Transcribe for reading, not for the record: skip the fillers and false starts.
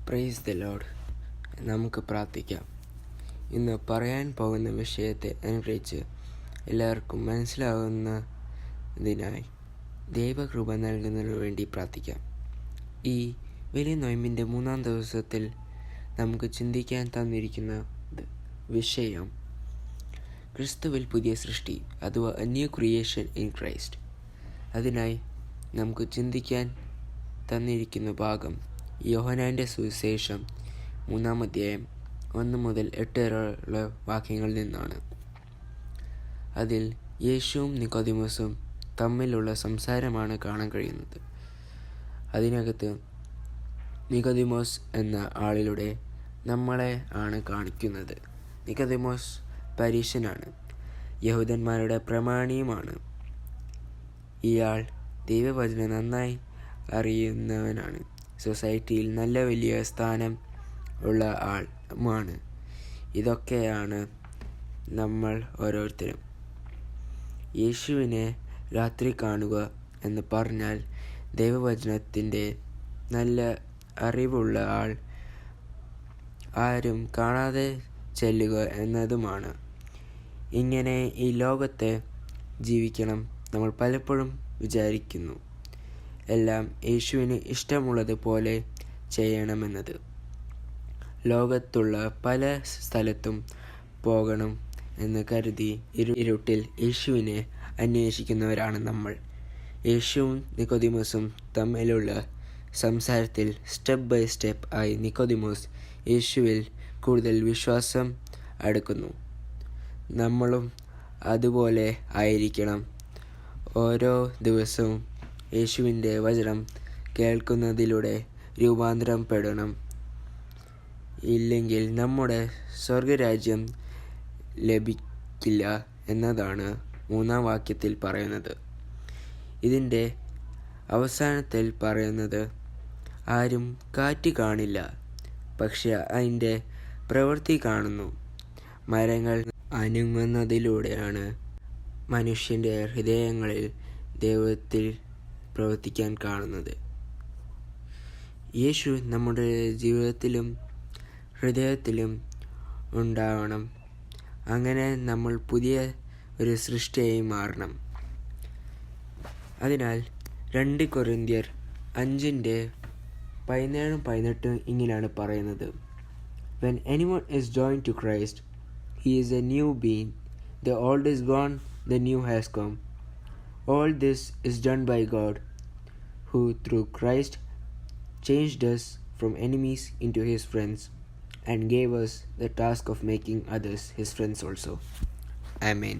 Praise the Lord. നമുക്ക് പ്രാർത്ഥിക്കാം. ഇന്ന് പറയാൻ പോകുന്ന വിഷയത്തെ അനുഗ്രഹിച്ച് എല്ലാവർക്കും മനസ്സിലാകുന്നതിനായി ദൈവകൃപ നൽകുന്നതിനു വേണ്ടി പ്രാർത്ഥിക്കാം. ഈ വലിയ നൊയമ്പിൻ്റെ 3-ാം ദിവസത്തിൽ നമുക്ക് ചിന്തിക്കാൻ തന്നിരിക്കുന്ന വിഷയം ക്രിസ്തുവിൽ പുതിയ സൃഷ്ടി, അഥവാ A new creation in Christ. അതിനായി നമുക്ക് ചിന്തിക്കാൻ തന്നിരിക്കുന്ന ഭാഗം യോഹന്നാൻ്റെ സുവിശേഷം 3-ാം അധ്യായം 1 മുതൽ 8 വരെയുള്ള വാക്യങ്ങളിൽ നിന്നാണ്. അതിൽ യേശുവും നിക്കോദിമോസും തമ്മിലുള്ള സംസാരമാണ് കാണാൻ കഴിയുന്നത്. അതിനകത്ത് നിക്കോദിമോസ് എന്ന ആളിലൂടെ നമ്മളെ ആണ് കാണിക്കുന്നത്. നിക്കോദിമോസ് പരീശനാണ്, യഹൂദന്മാരുടെ പ്രമാണിയുമാണ്. ഇയാൾ ദൈവവചനം നന്നായി അറിയുന്നവനാണ്. സൊസൈറ്റിയിൽ നല്ല വലിയ സ്ഥാനം ഉള്ള ആളുമാണ്. ഇതൊക്കെയാണ് നമ്മൾ ഓരോരുത്തരും. യേശുവിനെ രാത്രി കാണുക എന്ന് പറഞ്ഞാൽ ദൈവവചനത്തിൻ്റെ നല്ല അറിവുള്ള ആൾ ആരും കാണാതെ ചെല്ലുക എന്നതുമാണ്. ഇങ്ങനെ ഈ ലോകത്തെ ജീവിക്കണം നമ്മൾ പലപ്പോഴും വിചാരിക്കുന്നു. എല്ലാം യേശുവിന് ഇഷ്ടമുള്ളതുപോലെ ചെയ്യണമെന്നത്. ലോകത്തുള്ള പല സ്ഥലത്തും പോകണം എന്ന് കരുതി ഇരുട്ടിൽ യേശുവിനെ അന്വേഷിക്കുന്നവരാണ് നമ്മൾ. യേശുവും നിക്കോദിമോസും തമ്മിലുള്ള സംസാരത്തിൽ സ്റ്റെപ്പ് ബൈ സ്റ്റെപ്പ് ആയി നിക്കോദിമോസ് യേശുവിൽ കൂടുതൽ വിശ്വാസം അടുക്കുന്നു. നമ്മളും അതുപോലെ ആയിരിക്കണം. ഓരോ ദിവസവും യേശുവിൻ്റെ വചനം കേൾക്കുന്നതിലൂടെ രൂപാന്തരപ്പെടണം. ഇല്ലെങ്കിൽ നമ്മുടെ സ്വർഗരാജ്യം ലഭിക്കില്ല എന്നതാണ് 3-ാം വാക്യത്തിൽ പറയുന്നത്. ഇതിൻ്റെ അവസാനത്തിൽ പറയുന്നത്, ആരും കാറ്റ് കാണില്ല, പക്ഷെ അതിൻ്റെ പ്രവൃത്തി കാണുന്നു. മരങ്ങൾ അനങ്ങുന്നതിലൂടെയാണ് മനുഷ്യൻ്റെ ഹൃദയങ്ങളിൽ ദൈവത്തിൽ പ്രവർത്തിക്കാൻ കാണുന്നത്. യേശു നമ്മുടെ ജീവിതത്തിലും ഹൃദയത്തിലും ഉണ്ടാവണം. അങ്ങനെ നമ്മൾ പുതിയ ഒരു സൃഷ്ടിയായി മാറണം. അതിനാൽ 2 കൊരിന്ത്യർ 5:17-18 ഇങ്ങനെയാണ് പറയുന്നത്. When anyone is joined to Christ, he is a new being. The old is gone, the new has come. All this is done by God, who through Christ changed us from enemies into his friends and gave us the task of making others his friends also. Amen.